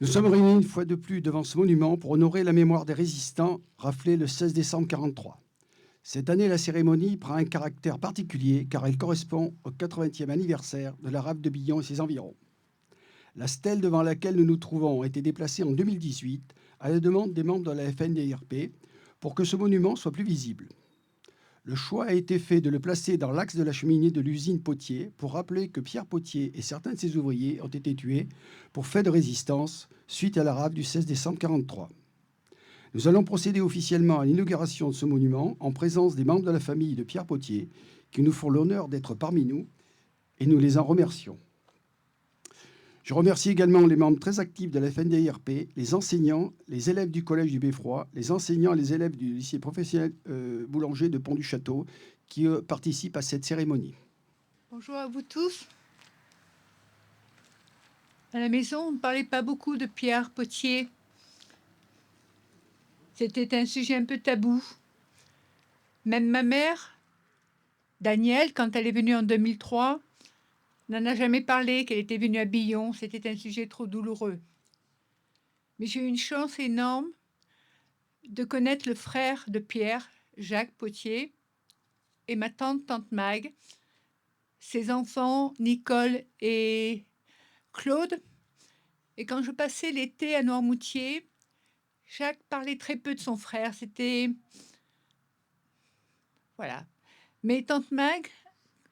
Nous sommes réunis une fois de plus devant ce monument pour honorer la mémoire des résistants raflés le 16 décembre 1943. Cette année, la cérémonie prend un caractère particulier car elle correspond au 80e anniversaire de la rafle de Billon et ses environs. La stèle devant laquelle nous nous trouvons a été déplacée en 2018 à la demande des membres de la FNDRP pour que ce monument soit plus visible. Le choix a été fait de le placer dans l'axe de la cheminée de l'usine Potier pour rappeler que Pierre Potier et certains de ses ouvriers ont été tués pour fait de résistance suite à la rafle du 16 décembre 1943. Nous allons procéder officiellement à l'inauguration de ce monument en présence des membres de la famille de Pierre Potier qui nous font l'honneur d'être parmi nous et nous les en remercions. Je remercie également les membres très actifs de la FNDIRP, les enseignants, les élèves du collège du Beffroi, les enseignants et les élèves du lycée professionnel Boulanger de Pont-du-Château qui participent à cette cérémonie. Bonjour à vous tous. À la maison, on ne parlait pas beaucoup de Pierre Potier. C'était un sujet un peu tabou. Même ma mère, Danielle, quand elle est venue en 2003, n'en a jamais parlé qu'elle était venue à Billon. C'était un sujet trop douloureux. Mais j'ai eu une chance énorme de connaître le frère de Pierre, Jacques Potier, et ma tante Mag, ses enfants, Nicole et Claude. Et quand je passais l'été à Noirmoutier, Jacques parlait très peu de son frère. C'était... Voilà. Mais tante Mag,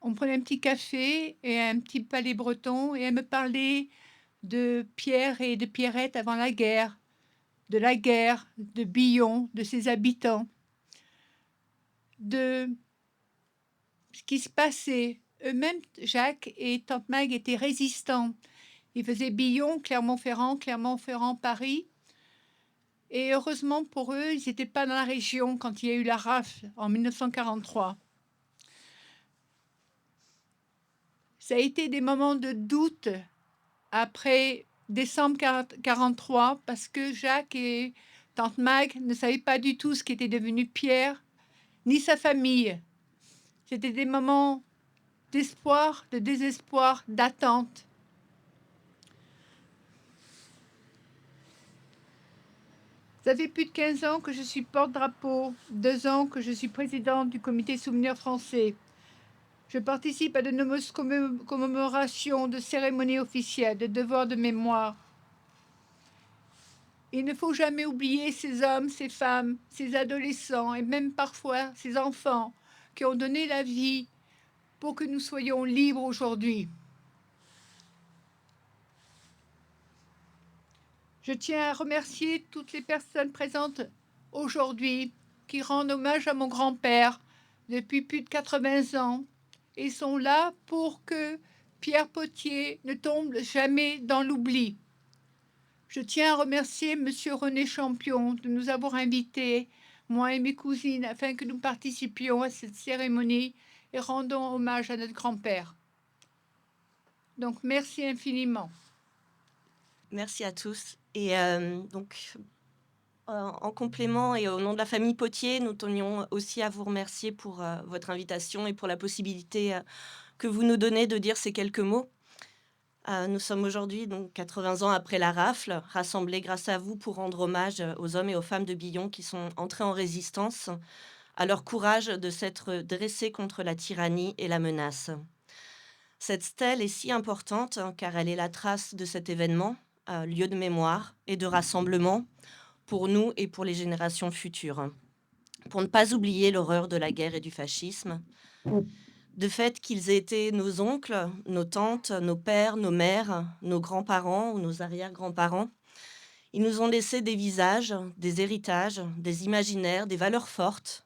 on prenait un petit café et un petit palais breton et elle me parlait de Pierre et de Pierrette avant la guerre, de Billon, de ses habitants, de ce qui se passait. Eux-mêmes, Jacques et tante Mag étaient résistants. Ils faisaient Billon, Clermont-Ferrand, Paris. Et heureusement pour eux, ils n'étaient pas dans la région quand il y a eu la rafle en 1943. Ça a été des moments de doute après décembre 1943 parce que Jacques et tante Mag ne savaient pas du tout ce qu'était devenu Pierre, ni sa famille. C'était des moments d'espoir, de désespoir, d'attente. Ça fait plus de 15 ans que je suis porte-drapeau, 2 ans que je suis présidente du comité Souvenir français. Je participe à de nombreuses commémorations, de cérémonies officielles, de devoirs de mémoire. Il ne faut jamais oublier ces hommes, ces femmes, ces adolescents et même parfois ces enfants qui ont donné la vie pour que nous soyons libres aujourd'hui. Je tiens à remercier toutes les personnes présentes aujourd'hui qui rendent hommage à mon grand-père depuis plus de 80 ans et sont là pour que Pierre Potier ne tombe jamais dans l'oubli. Je tiens à remercier Monsieur René Champion de nous avoir invités, moi et mes cousines, afin que nous participions à cette cérémonie et rendons hommage à notre grand-père. Donc, merci infiniment. Merci à tous. Et en complément et au nom de la famille Potier, nous tenions aussi à vous remercier pour votre invitation et pour la possibilité que vous nous donnez de dire ces quelques mots. Nous sommes aujourd'hui, donc 80 ans après la rafle, rassemblés grâce à vous pour rendre hommage aux hommes et aux femmes de Billon qui sont entrés en résistance, à leur courage de s'être dressés contre la tyrannie et la menace. Cette stèle est si importante car elle est la trace de cet événement, lieu de mémoire et de rassemblement pour nous et pour les générations futures. Pour ne pas oublier l'horreur de la guerre et du fascisme, de fait qu'ils aient été nos oncles, nos tantes, nos pères, nos mères, nos grands-parents ou nos arrière-grands-parents, ils nous ont laissé des visages, des héritages, des imaginaires, des valeurs fortes.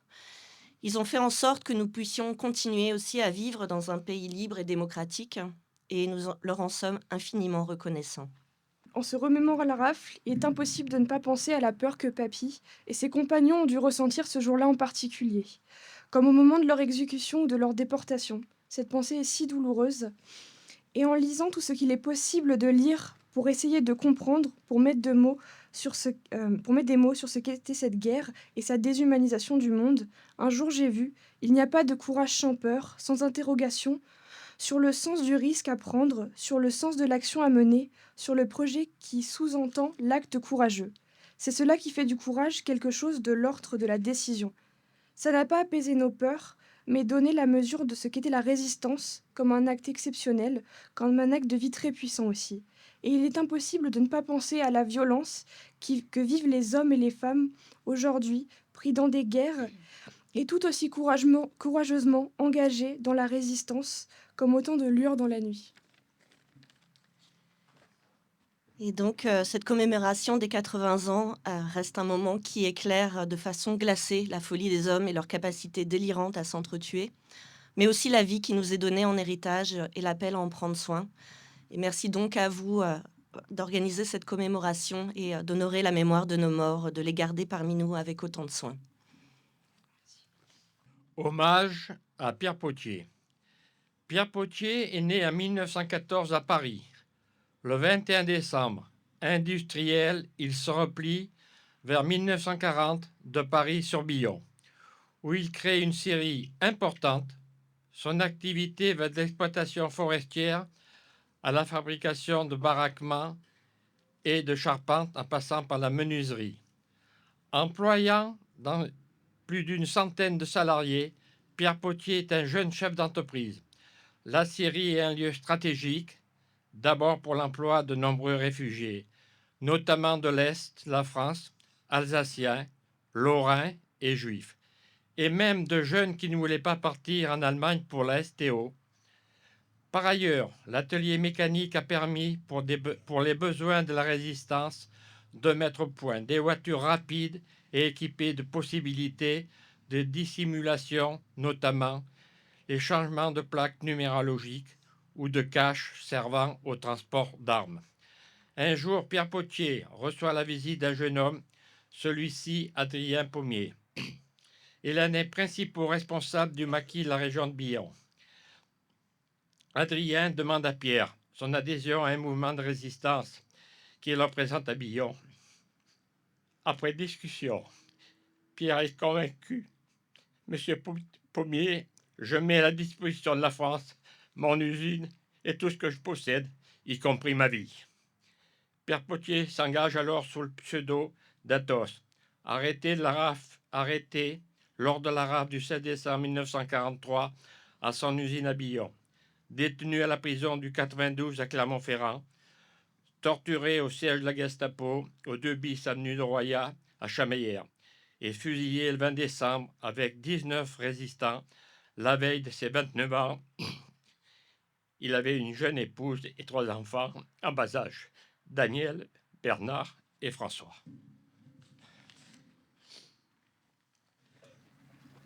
Ils ont fait en sorte que nous puissions continuer aussi à vivre dans un pays libre et démocratique, et nous leur en sommes infiniment reconnaissants. En se remémorant la rafle, il est impossible de ne pas penser à la peur que Papy et ses compagnons ont dû ressentir ce jour-là en particulier, comme au moment de leur exécution ou de leur déportation. Cette pensée est si douloureuse. Et en lisant tout ce qu'il est possible de lire pour essayer de comprendre, pour mettre des mots sur ce qu'était cette guerre et sa déshumanisation du monde, un jour j'ai vu, il n'y a pas de courage sans peur, sans interrogation, sur le sens du risque à prendre, sur le sens de l'action à mener, sur le projet qui sous-entend l'acte courageux. C'est cela qui fait du courage quelque chose de l'ordre de la décision. Ça n'a pas apaisé nos peurs, mais donné la mesure de ce qu'était la résistance, comme un acte exceptionnel, comme un acte de vie très puissant aussi. Et il est impossible de ne pas penser à la violence que vivent les hommes et les femmes aujourd'hui, pris dans des guerres, et tout aussi courageusement engagés dans la résistance, comme autant de lueurs dans la nuit. Et donc, cette commémoration des 80 ans reste un moment qui éclaire de façon glacée la folie des hommes et leur capacité délirante à s'entretuer, mais aussi la vie qui nous est donnée en héritage et l'appel à en prendre soin. Et merci donc à vous d'organiser cette commémoration et d'honorer la mémoire de nos morts, de les garder parmi nous avec autant de soin. Hommage à Pierre Potier. Pierre Potier est né en 1914 à Paris. Le 21 décembre, industriel, il se replie vers 1940 de Paris-sur-Billon, où il crée une série importante. Son activité va de l'exploitation forestière à la fabrication de baraquements et de charpentes en passant par la menuiserie. Employant dans plus d'une centaine de salariés, Pierre Potier est un jeune chef d'entreprise. La Syrie est un lieu stratégique, d'abord pour l'emploi de nombreux réfugiés, notamment de l'Est, la France, Alsaciens, Lorrains et Juifs, et même de jeunes qui ne voulaient pas partir en Allemagne pour la STO. Par ailleurs, l'atelier mécanique a permis, pour les besoins de la résistance, de mettre au point des voitures rapides et équipées de possibilités de dissimulation, notamment les changements de plaques numérologiques ou de caches servant au transport d'armes. Un jour, Pierre Potier reçoit la visite d'un jeune homme, celui-ci Adrien Pommier. Il est l'un des principaux responsables du maquis de la région de Billon. Adrien demande à Pierre son adhésion à un mouvement de résistance qu'il représente à Billon. Après discussion, Pierre est convaincu. Monsieur Pommier, je mets à la disposition de la France mon usine et tout ce que je possède, y compris ma vie. Pierre Potier s'engage alors sous le pseudo d'Athos, arrêté lors de la rafle du 7 décembre 1943 à son usine à Billon, détenu à la prison du 92 à Clermont-Ferrand, torturé au siège de la Gestapo au 2 bis avenue de Royat à Chameillère et fusillé le 20 décembre avec 19 résistants la veille de ses 29 ans. Il avait une jeune épouse et 3 enfants en bas âge, Daniel, Bernard et François.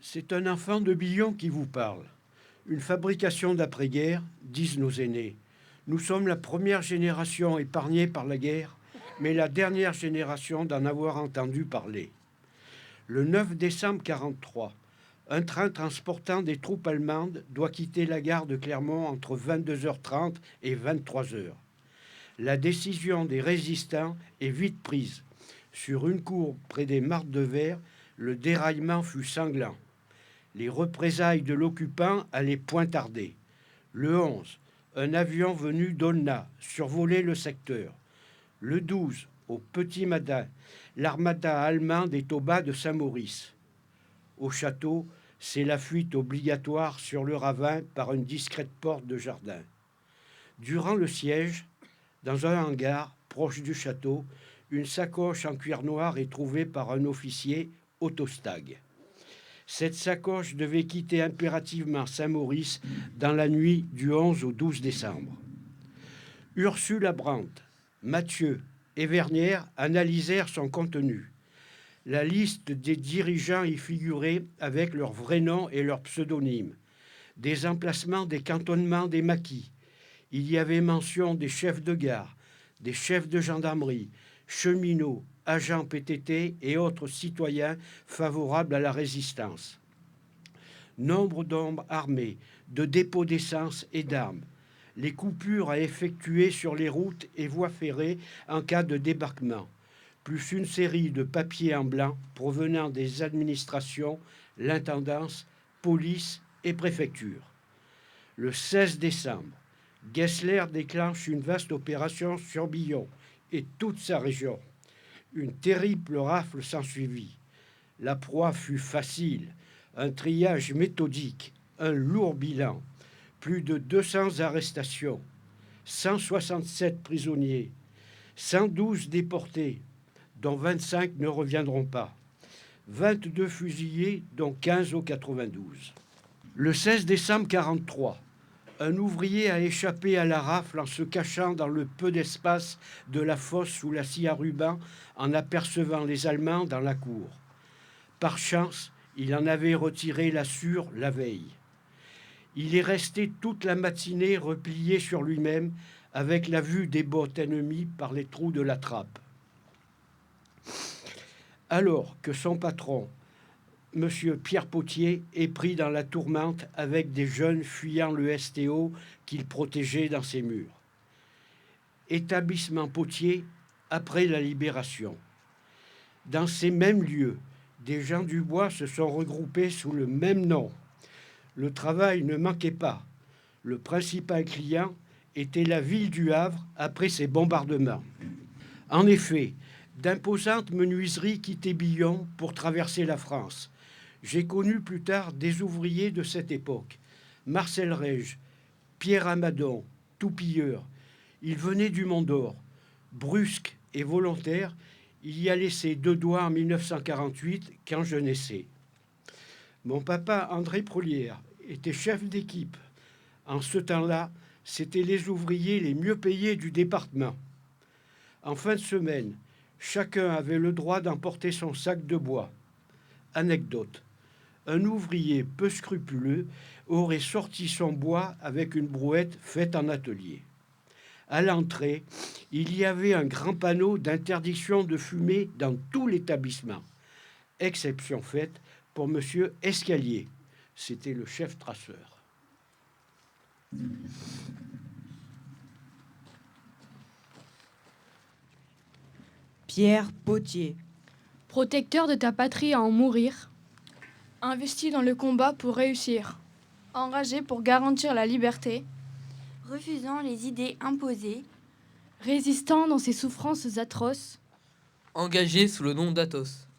C'est un enfant de Billon qui vous parle. Une fabrication d'après-guerre, disent nos aînés. Nous sommes la première génération épargnée par la guerre, mais la dernière génération d'en avoir entendu parler. Le 9 décembre 1943, un train transportant des troupes allemandes doit quitter la gare de Clermont entre 22h30 et 23h. La décision des résistants est vite prise. Sur une cour près des Martres de Verre, le déraillement fut sanglant. Les représailles de l'occupant allaient point tarder. Le 11, un avion venu d'Olna survolait le secteur. Le 12, au petit matin, l'armada allemande est au bas de Saint-Maurice. Au château, c'est la fuite obligatoire sur le ravin par une discrète porte de jardin. Durant le siège, dans un hangar proche du château, une sacoche en cuir noir est trouvée par un officier autostag. Cette sacoche devait quitter impérativement Saint-Maurice dans la nuit du 11 au 12 décembre. Ursule Abrandt, Mathieu et Vernière analysèrent son contenu. La liste des dirigeants y figurait avec leur vrai nom et leur pseudonyme. Des emplacements des cantonnements des maquis. Il y avait mention des chefs de gare, des chefs de gendarmerie, cheminots, agents PTT et autres citoyens favorables à la résistance. Nombre d'hommes armés, de dépôts d'essence et d'armes. Les coupures à effectuer sur les routes et voies ferrées en cas de débarquement, plus une série de papiers en blanc provenant des administrations, l'intendance, police et préfecture. Le 16 décembre, Gessler déclenche une vaste opération sur Billon et toute sa région. Une terrible rafle s'ensuivit. La proie fut facile, un triage méthodique, un lourd bilan, plus de 200 arrestations, 167 prisonniers, 112 déportés, dont 25 ne reviendront pas, 22 fusillés, dont 15 au 92. Le 16 décembre 1943, un ouvrier a échappé à la rafle en se cachant dans le peu d'espace de la fosse sous la scie à ruban en apercevant les Allemands dans la cour. Par chance, il en avait retiré la sûre la veille. Il est resté toute la matinée replié sur lui-même avec la vue des bottes ennemies par les trous de la trappe. Alors que son patron, M. Pierre Potier, est pris dans la tourmente avec des jeunes fuyant le STO qu'il protégeait dans ses murs. Établissement Potier après la libération. Dans ces mêmes lieux, des gens du bois se sont regroupés sous le même nom. Le travail ne manquait pas. Le principal client était la ville du Havre après ces bombardements. En effet, d'imposantes menuiseries quittaient Billon pour traverser la France. J'ai connu plus tard des ouvriers de cette époque. Marcel Rège, Pierre Amadon, Toupilleur. Ils venaient du Mont d'Or. Brusque et volontaire, il y a laissé 2 doigts en 1948 quand je naissais. Mon papa, André Prolière, était chef d'équipe. En ce temps-là, c'étaient les ouvriers les mieux payés du département. En fin de semaine, chacun avait le droit d'emporter son sac de bois. Anecdote. Un ouvrier peu scrupuleux aurait sorti son bois avec une brouette faite en atelier. À l'entrée, il y avait un grand panneau d'interdiction de fumer dans tout l'établissement. Exception faite pour M. Escalier. C'était le chef traceur. Pierre Potier. Protecteur de ta patrie à en mourir. Investi dans le combat pour réussir. Enragé pour garantir la liberté. Refusant les idées imposées. Résistant dans ses souffrances atroces. Engagé sous le nom d'Athos.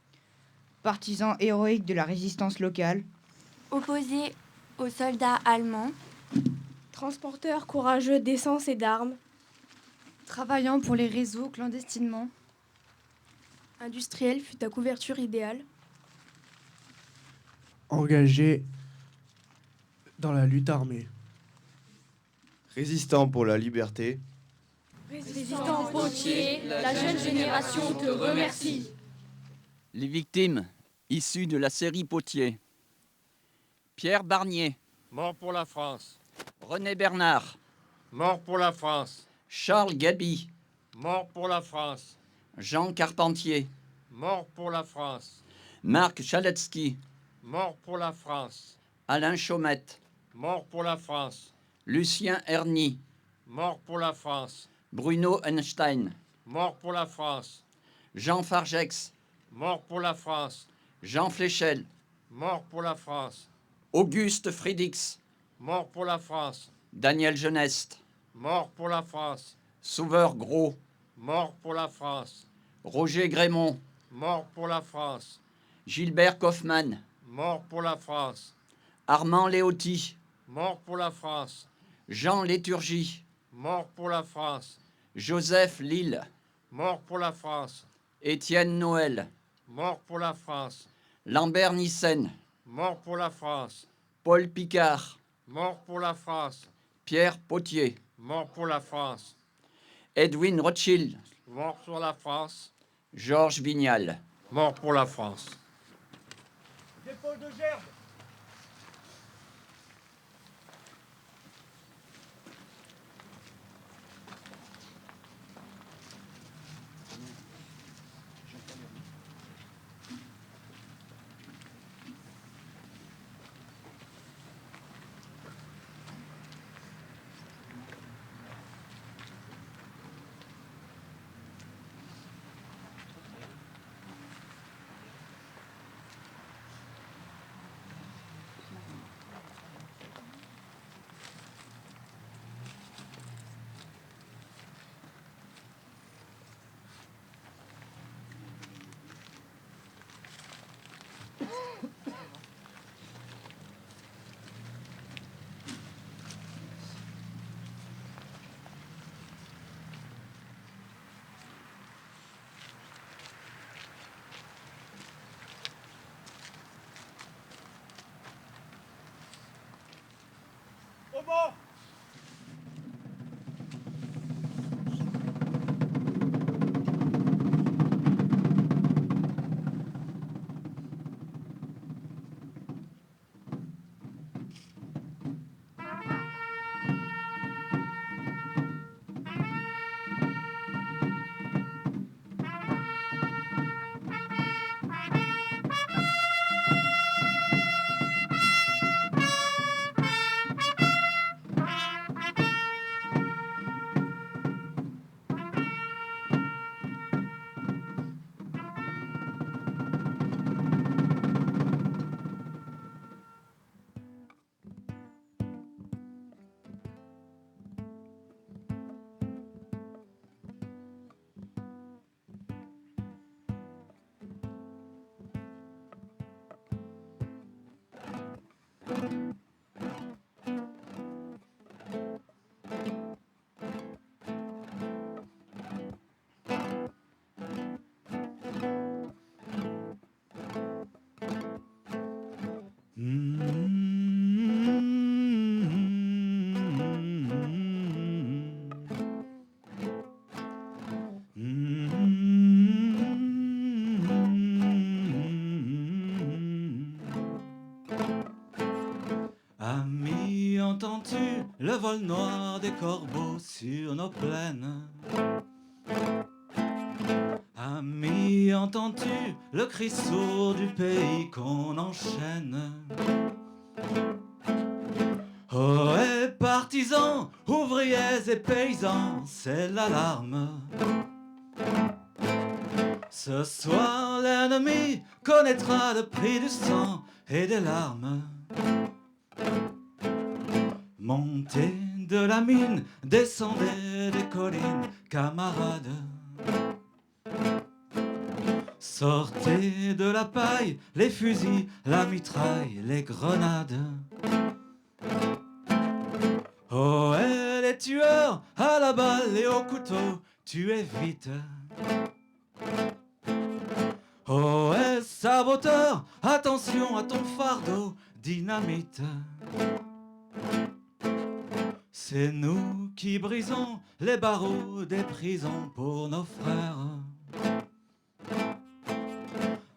Partisan héroïque de la résistance locale. Opposé aux soldats allemands. Transporteur courageux d'essence et d'armes. Travaillant pour les réseaux clandestinement. Industriel fut ta couverture idéale. Engagé dans la lutte armée. Résistant pour la liberté. Résistant Potier, la jeune génération te remercie. Les victimes, issues de la série Potier. Pierre Barnier. Mort pour la France. René Bernard. Mort pour la France. Charles Gaby. Mort pour la France. Jean Carpentier. Mort pour la France. Marc Chaletsky. Mort pour la France. Alain Chaumette. Mort pour la France. Lucien Erny. Mort pour la France. Bruno Einstein. Mort pour la France. Jean Fargex. Mort pour la France. Jean Fléchel. Mort pour la France. Auguste Friedix. Mort pour la France. Daniel Geneste. Mort pour la France. Sauveur Gros. Mort pour la France. Roger Grémont. Mort pour la France. Gilbert Kaufmann. Mort pour la France. Armand Léoty. Mort pour la France. Jean Léturgie. Mort pour la France. Joseph Lille. Mort pour la France. Étienne Noël. Mort pour la France. Lambert Nissen. Mort pour la France. Paul Picard. Mort pour la France. Pierre Potier. Mort pour la France. Edwin Rothschild. Mort sur la France. Georges Vignal. Mort pour la France. Dépôt de gerbe. Dépôt. Ami, entends-tu le vol noir des corbeaux sur nos plaines? Ami, entends-tu le cri sourd du pays qu'on enchaîne? Oh, et partisans, ouvriers et paysans, c'est l'alarme. Ce soir, l'ennemi connaîtra le prix du sang et des larmes. Montez de la mine, descendez des collines, camarades. Sortez de la paille, les fusils, la mitraille, les grenades. Oh, et les tueurs, à la balle et au couteau, tuez vite. Oh, et saboteur, attention à ton fardeau, dynamite. C'est nous qui brisons les barreaux des prisons pour nos frères.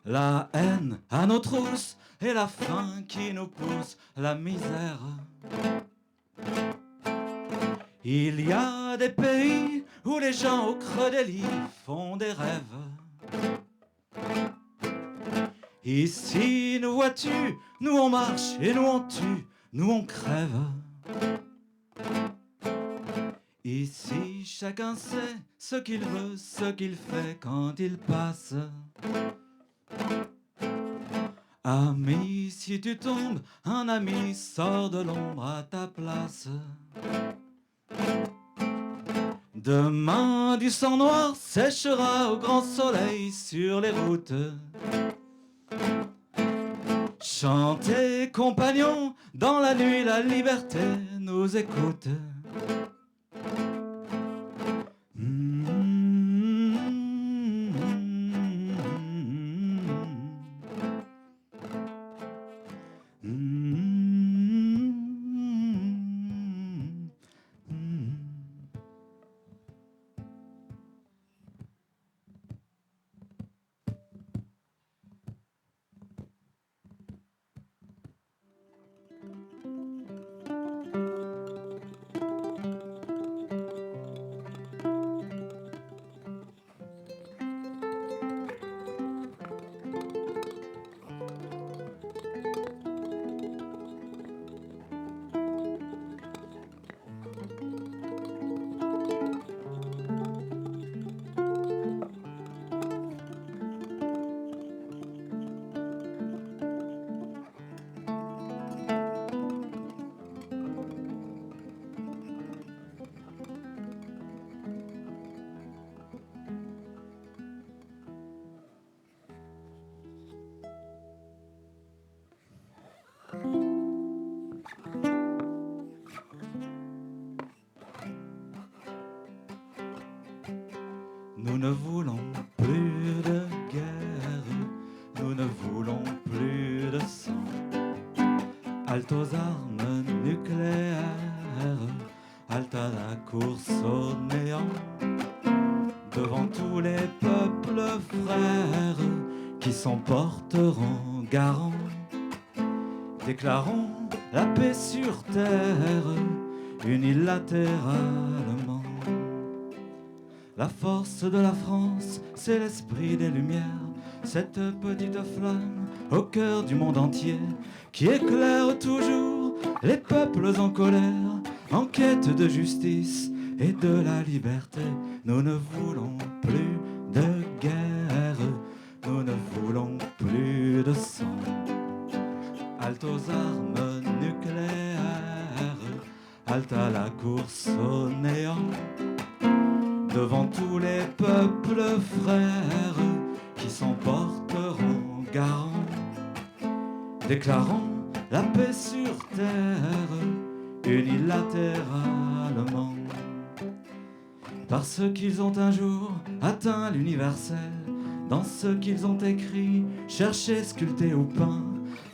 La haine à nos trousses et la faim qui nous pousse, la misère. Il y a des pays où les gens au creux des lits font des rêves. Ici, nous vois-tu, nous on marche et nous on tue, nous on crève. Ici, chacun sait ce qu'il veut, ce qu'il fait quand il passe. Ami, si tu tombes, un ami sort de l'ombre à ta place. Demain, du sang noir séchera au grand soleil sur les routes. Chantez, compagnons, dans la nuit la liberté nous écoute. Nous ne voulons plus de guerre, nous ne voulons plus de sang. Halte aux armes nucléaires, halte à la course au néant, devant tous les peuples frères qui s'en porteront garant. Déclarons la paix sur terre unilatéralement. La force de la France, c'est l'esprit des Lumières, cette petite flamme au cœur du monde entier qui éclaire toujours les peuples en colère, en quête de justice et de la liberté. Nous ne voulons plus de guerre, nous ne voulons plus de sang. Halte aux armes nucléaires, halte à la course au néant, devant tous les peuples frères qui s'en porteront garant. Déclarons la paix sur terre unilatéralement. Parce qu'ils ont un jour atteint l'universel, dans ce qu'ils ont écrit, cherché, sculpté ou peint.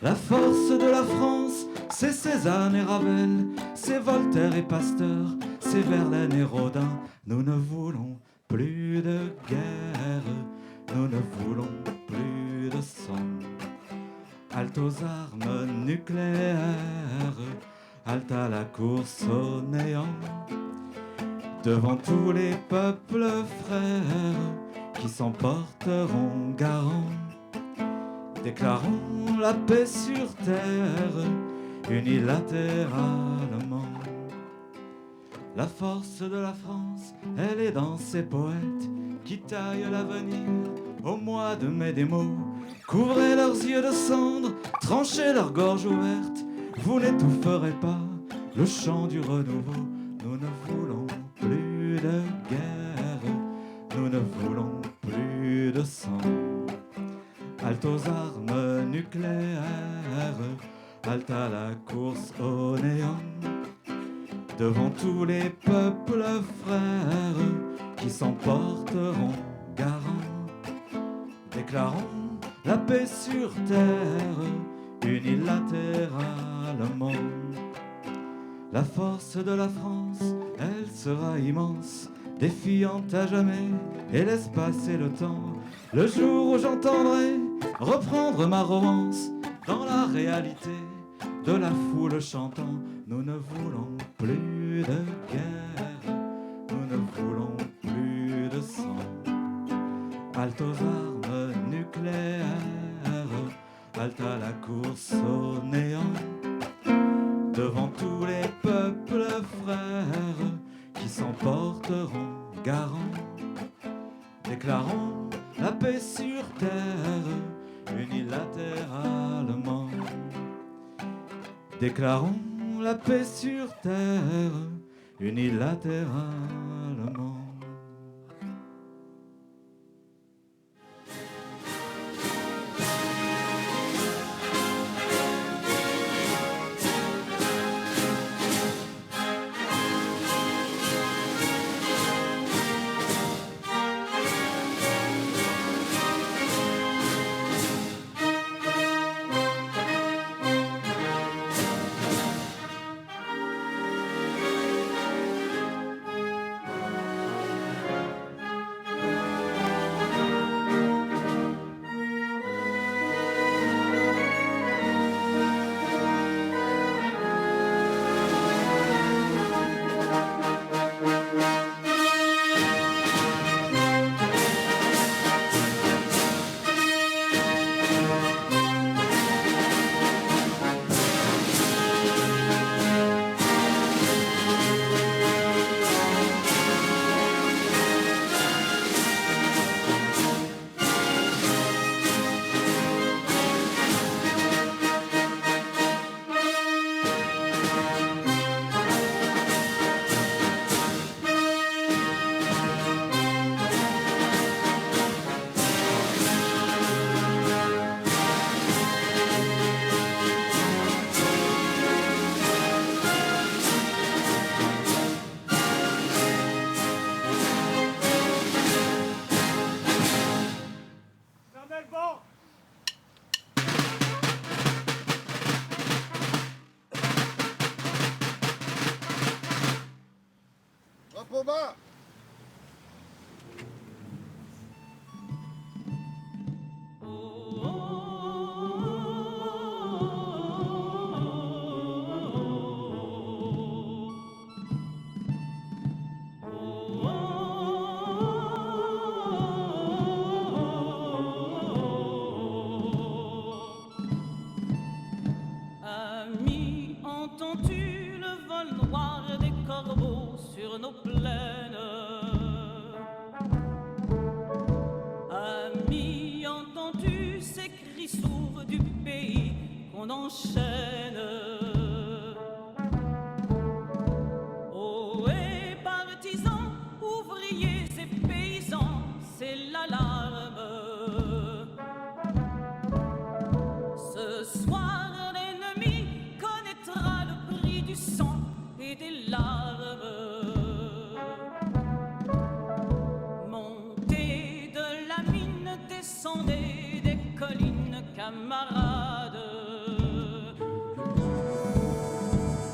La force de la France, c'est Cézanne et Ravel, c'est Voltaire et Pasteur, c'est Verlaine et Rodin. Nous ne voulons plus de guerre, nous ne voulons plus de sang. Halte aux armes nucléaires, halte à la course au néant, devant tous les peuples frères qui s'en porteront garant. Déclarons la paix sur terre unilatéralement. La force de la France, elle est dans ces poètes qui taillent l'avenir au mois de mai des mots. Couvrez leurs yeux de cendre, tranchez leur gorge ouverte, vous n'étoufferez pas le chant du renouveau. Nous ne voulons plus de guerre, nous ne voulons plus de sang. Halte aux armes nucléaires, halte à la course au néant, devant tous les peuples frères qui s'en porteront garant. Déclarons la paix sur terre unilatéralement. La force de la France, elle sera immense, défiante à jamais, et laisse passer le temps. Le jour où j'entendrai reprendre ma romance dans la réalité de la foule chantant. Nous ne voulons plus de guerre, nous ne voulons plus de sang. Halte aux armes nucléaires, halte à la course au néant, devant tous les peuples frères qui s'en porteront garant. Déclarons la paix sur terre unilatéralement. Déclarons la paix sur terre unilatéralement. vos bas. Ami, entends-tu le vol noir des corbeaux sur nos plaines? Ami, entends-tu ces cris sourds du pays qu'on enchaîne? Oh, et partisans, ouvriers et paysans, c'est l'alarme. Ce soir, l'ennemi connaîtra le prix du sang et des larmes. Montez de la mine, descendez des collines, camarades.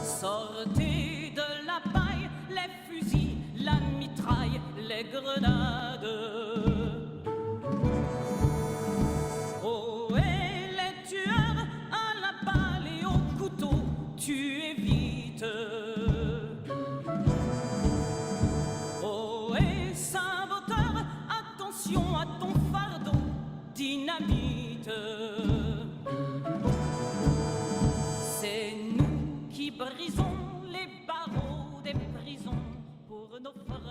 Sortez de la paille, les fusils, la mitraille, les grenades. Oh, et les tueurs à la balle et au couteau, tuez vite. Oh, et saboteur, attention à ton fardeau, dynamite. C'est nous qui brisons les barreaux des prisons pour nos frères.